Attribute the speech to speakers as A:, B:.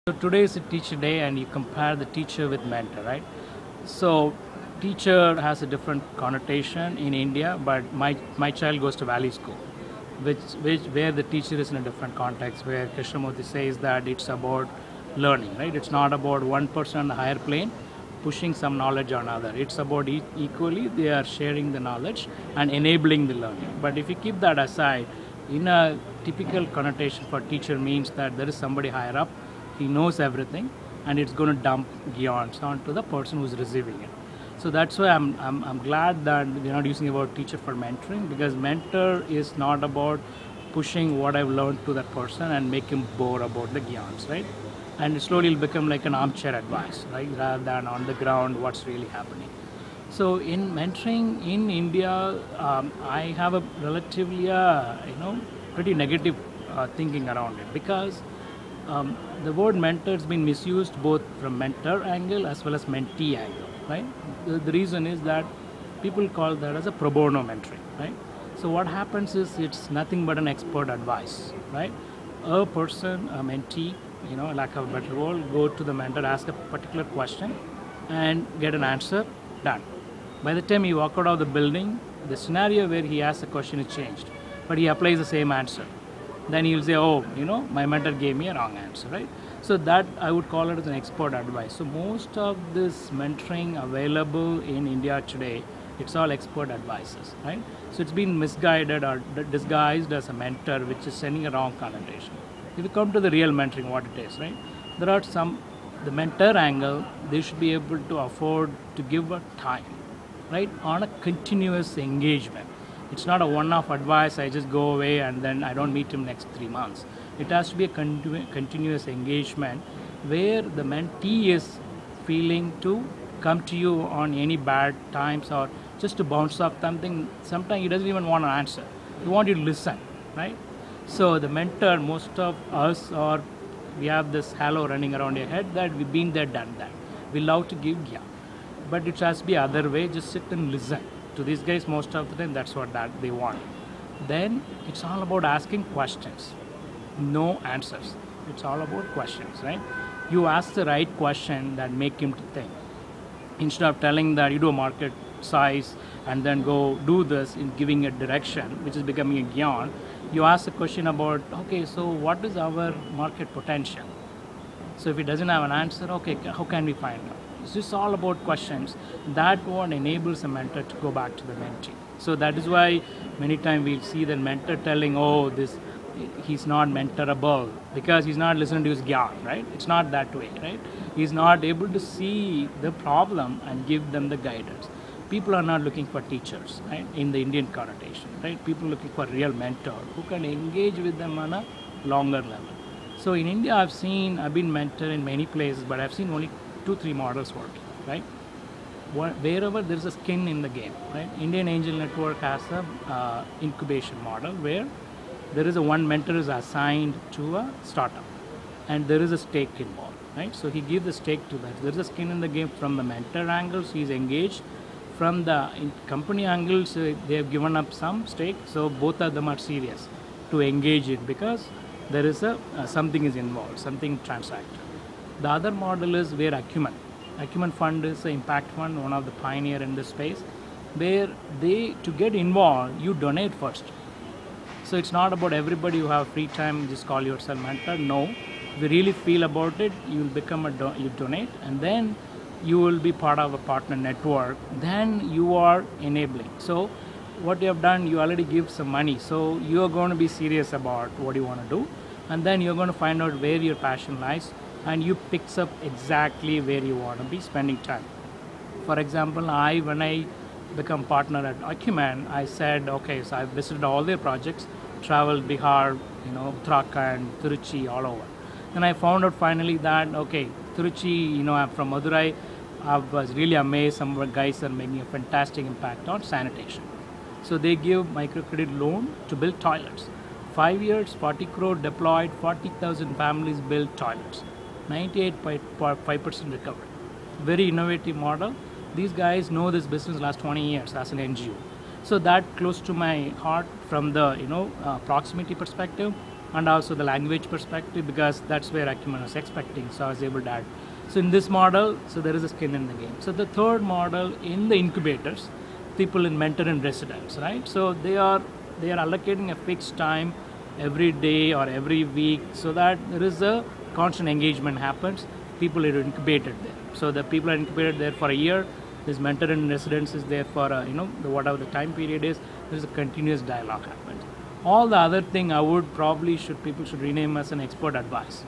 A: So today is a teacher day and you compare the teacher with mentor, right? So teacher has a different connotation in India, but my child goes to Valley School, where the teacher is in a different context, where Krishnamurti says that it's about learning, right? It's not about one person on the higher plane pushing some knowledge on other. It's about equally they are sharing the knowledge and enabling the learning. But if you keep that aside, in a typical connotation for teacher means that there is somebody higher up, he knows everything, and it's going to dump gyans onto the person who's receiving it. So that's why I'm glad that we're not using about teacher for mentoring, because mentor is not about pushing what I've learned to that person and make him bore about the gyans, right? And slowly it'll become like an armchair advice, right? Rather than on the ground what's really happening. So in mentoring in India, I have a relatively, pretty negative thinking around it, because the word mentor has been misused both from mentor angle as well as mentee angle, right? The reason is that people call that as a pro bono mentoring, right? So what happens is it's nothing but an expert advice, right? A person, a mentee, lack of a better word, go to the mentor, ask a particular question and get an answer, done. By the time he walk out of the building, the scenario where he asks a question is changed, but he applies the same answer. Then he'll say, oh, my mentor gave me a wrong answer, right? So that I would call it as an expert advice. So most of this mentoring available in India today, it's all expert advices, right? So it's been misguided or disguised as a mentor, which is sending a wrong connotation. If you come to the real mentoring, what it is, right? There are the mentor angle, they should be able to afford to give a time, right? On a continuous engagement. It's not a one-off advice, I just go away and then I don't meet him next 3 months. It has to be a continuous engagement where the mentee is feeling to come to you on any bad times or just to bounce off something. Sometimes he doesn't even want an answer. He wants you to listen, right? So the mentor, most of us, or we have this halo running around your head that we've been there, done that. We love to give, yeah. But it has to be other way, just sit and listen. To these guys, most of the time, that's what they want. Then it's all about asking questions, no answers. It's all about questions, right? You ask the right question that make him to think. Instead of telling that you do a market size and then go do this in giving a direction, which is becoming a gyan, you ask a question about, okay, so what is our market potential? So if he doesn't have an answer, okay, how can we find out? It's just all about questions. That one enables a mentor to go back to the mentee. So that is why many times we see the mentor telling, oh, he's not mentorable because he's not listening to his gyan, right? It's not that way, right? He's not able to see the problem and give them the guidance. People are not looking for teachers, right? In the Indian connotation, right? People are looking for a real mentor who can engage with them on a longer level. So in India, I've been mentored in many places, but I've seen only 2-3 models working, right? Wherever there's a skin in the game, right? Indian Angel Network has a incubation model where there is one mentor is assigned to a startup and there is a stake involved, right? So he gives the stake to that. There's a skin in the game from the mentor angle, so he's engaged. From the company angles, they have given up some stake, so both of them are serious to engage in because there is something is involved, something transacted. The other model is where Acumen Fund is an impact fund, one of the pioneer in this space, where to get involved, you donate first. So it's not about everybody who have free time, just call yourself mentor. No, if you really feel about it, you will become you donate, and then you will be part of a partner network. Then you are enabling. So what you have done, you already give some money. So you are going to be serious about what you want to do, and then you're going to find out where your passion lies. And you picks up exactly where you want to be spending time. For example, when I become partner at Acumen, I said, okay, so I visited all their projects, traveled Bihar, Uttarakhand, Tiruchi, all over. Then I found out finally that, okay, Tiruchi, I'm from Madurai, I was really amazed. Some guys are making a fantastic impact on sanitation. So they give microcredit loan to build toilets. 5 years, 40 crore deployed, 40,000 families built toilets. 98.5% recovery. Very innovative model. These guys know this business last 20 years as an NGO. So that close to my heart from the proximity perspective. and also the language perspective, because that's where Acumen was expecting. So I was able to add. So in this model, so there is a skin in the game. So the third model in the incubators, people in mentor and residence, right? So they are allocating a fixed time every day or every week, so that there is a constant engagement happens. People are incubated there. So the people are incubated there for a year. This mentor in residence is there for whatever the time period is. There is a continuous dialogue happens. All the other thing I would probably people should rename as an expert advice.